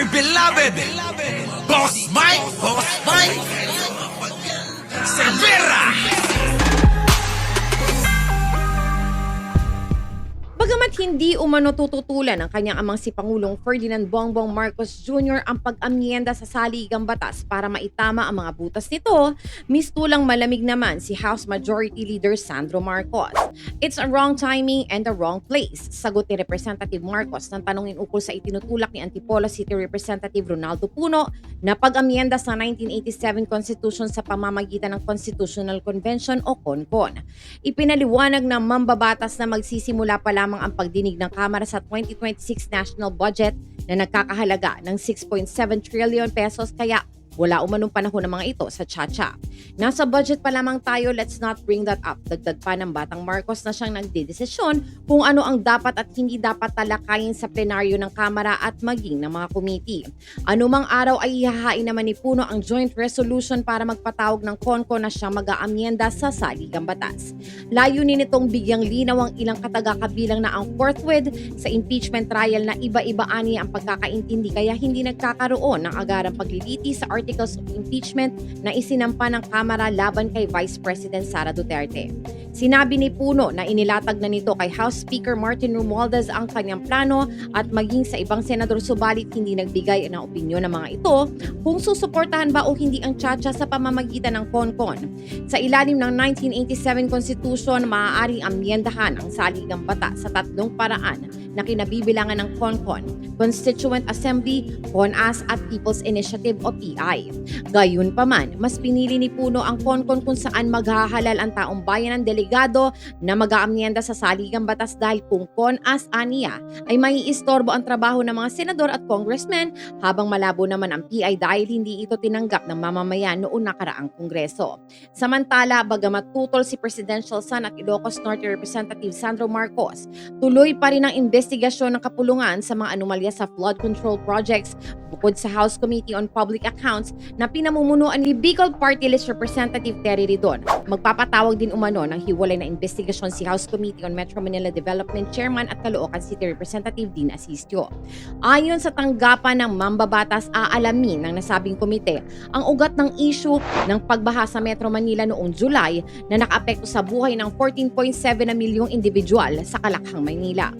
Our beloved Boss Mike Cervera. Bagamat hindi umano tututulan ng kanyang amang si Pangulong Ferdinand Bongbong Marcos Jr. ang pag-amyenda sa saligang batas para maitama ang mga butas nito, mistulang malamig naman si House Majority Leader Sandro Marcos. It's a wrong timing and a wrong place, sagot ni Representative Marcos nang tanungin ukol sa itinutulak ni Antipolo City Representative Ronaldo Puno na pag-amyenda sa 1987 Constitution sa pamamagitan ng Constitutional Convention o CONCON. Ipinaliwanag ng mambabatas na magsisimula pa lamang ang pagdinig ng Kamara sa 2026 National Budget na nagkakahalaga ng 6.7 trillion pesos kaya wala umanong panahon ng mga ito sa tsa-tsa. Nasa budget pa lamang tayo, let's not bring that up. Dagdag pa ng Batang Marcos na siyang nagdedesisyon kung ano ang dapat at hindi dapat talakayin sa plenaryo ng Kamara at maging ng mga committee. Anumang araw ay ihahain naman ni Puno ang joint resolution para magpatawag ng CONCON na siyang mag-aamyenda sa saligang batas. Layunin nitong bigyang linaw ang ilang kataga-kabilang na ang forthwith sa impeachment trial na iba-iba ani ang pagkakaintindi kaya hindi nagkakaroon ng agarang pagliliti sa articles of impeachment na isinampa ng Kamara laban kay Vice President Sara Duterte. Sinabi ni Puno na inilatag na nito kay House Speaker Martin Romualdez ang kanyang plano at maging sa ibang senador subalit hindi nagbigay ng opinyon ng mga ito kung susuportahan ba o hindi ang tsa-tsa sa pamamagitan ng CONCON. Sa ilalim ng 1987 Constitution, maaaring amyendahan ang saligang batas sa tatlong paraan na kinabibilangan ng CONCON, Constituent Assembly, CONAS at People's Initiative o PI. Gayunpaman, mas pinili ni Puno ang CONCON kung saan maghahalal ang taong bayan ng delegado na mag-aamyenda sa saligang batas dahil kung CONAS aniya ay maiistorbo ang trabaho ng mga senador at congressmen habang malabo naman ang PI dahil hindi ito tinanggap ng mamamayan noong nakaraang kongreso. Samantala, bagamat tutol si Presidential Son at Ilocos Norte Representative Sandro Marcos, tuloy pa rin ang investigasyon ng kapulungan sa mga anomalya sa flood control projects bukod sa House Committee on Public Accounts na pinamumunuan ni Bicol Party List Representative Terry Ridon. Magpapatawag din umano ng hiwalay na investigasyon si House Committee on Metro Manila Development Chairman at Caloocan City Representative Dean Asistio. Ayon sa tanggapan ng mambabatas, aalamin ng nasabing komite ang ugat ng issue ng pagbaha sa Metro Manila noong July na nakaapekto sa buhay ng 14.7 na milyong individual sa Kalakhang, Maynila.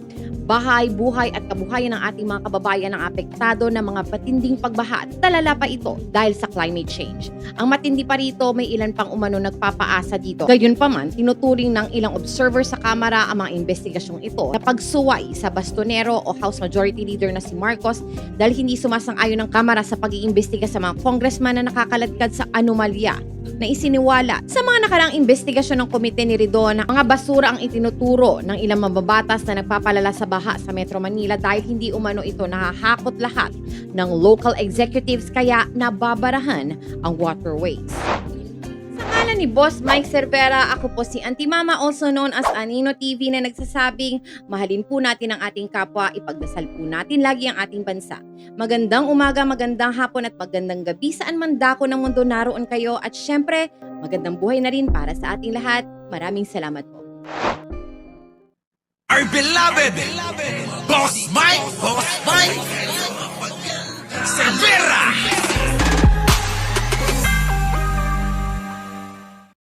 Bahay, buhay at kabuhayan ng ating mga kababayan ang apektado ng mga patinding pagbaha at talala pa ito dahil sa climate change. Ang matindi pa rito, may ilan pang umano nagpapaasa dito. Gayunpaman, tinuturing ng ilang observer sa Kamara ang mga investigasyong ito na pagsuway sa bastonero o House Majority Leader na si Marcos dahil hindi sumasang-ayon ng Kamara sa pag-iimbestiga sa mga congressman na nakakaladkad sa anomalya na isiniwala sa mga nakaraang investigasyon ng komite ni Ridon na mga basura ang itinuturo ng ilang mababatas na nagpapalala sa baha sa Metro Manila dahil hindi umano ito nahahakot lahat ng local executives kaya nababarahan ang waterways. Sa ngalan ni Boss Mike Cervera, ako po si Auntie Mama, also known as Anino TV, na nagsasabing mahalin po natin ang ating kapwa, ipagdasal po natin lagi ang ating bansa. Magandang umaga, magandang hapon at magandang gabi saan man dako ng mundo naroon kayo at syempre, magandang buhay na rin para sa ating lahat. Maraming salamat po. Our beloved Boss Mike Cervera.